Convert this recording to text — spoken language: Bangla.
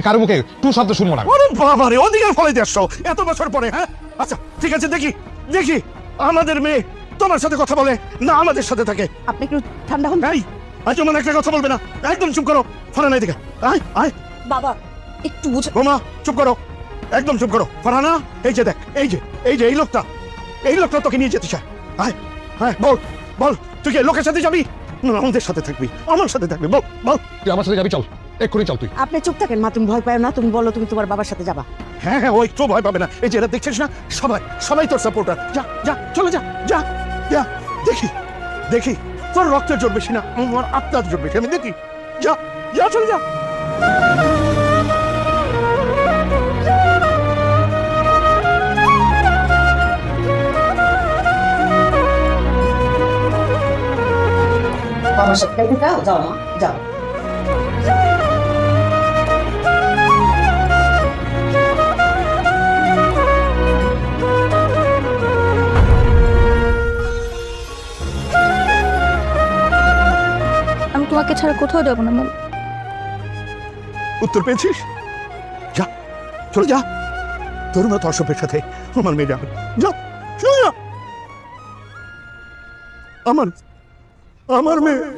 কারো মুখে টু শব্দ শুনবো না। ওরে বাবা রে, অধিকার ফলাইতে আসছো এত বছর পরে, হ্যাঁ? আচ্ছা ঠিক আছে, দেখি দেখি আমাদের মেয়ে তোমার সাথে কথা বলে না আমাদের সাথে থাকে। আপনি একটু ঠান্ডা হন। এই আজ তোমার একটা কথা বলবে না, একদম চুপ করো। ফারহানা এদিকে আয় আয়। বাবা একটু বুঝে। বোমা চুপ করো, একদম চুপ করো। ফারহানা এই যে দেখ, এই যে এই লোকটা তোকে নিয়ে যেতে চায়। আয় হ্যাঁ বল বল, তুই কি লোকের সাথে যাবি না আমাদের সাথে থাকবি? আমার সাথে থাকবি, বল বল। তুই আমার সাথে যাবি, চল এক্ষুনি চল তুই। আপনি চুপ থাকেন মা, তুমি ভয় পাও না, তুমি বলো তুমি তোমার বাবার সাথে যাবা। হ্যাঁ হ্যাঁ, ও একটু ভয় পাবে না। এই যে এরা দেখছিস না, সবাই সবাই তোর সাপোর্টার। যা যা চলে যা যা যা। দেখি দেখি তোর রক্তের জোর বেশি না, আমার আত্মার জোর বেশি, আমি দেখি। যা যা চলে যা। বাবার সাথে খাইতে যাও, যাও মা যাও। আমি তোমাকে ছাড়া কোথাও যাবো না মামা। উত্তর পেয়েছিস? যা চলে যা, তোর মতো অসভ্যের সাথে আমার মেয়ে যাবে। যা চলে যা। আমার মেয়ে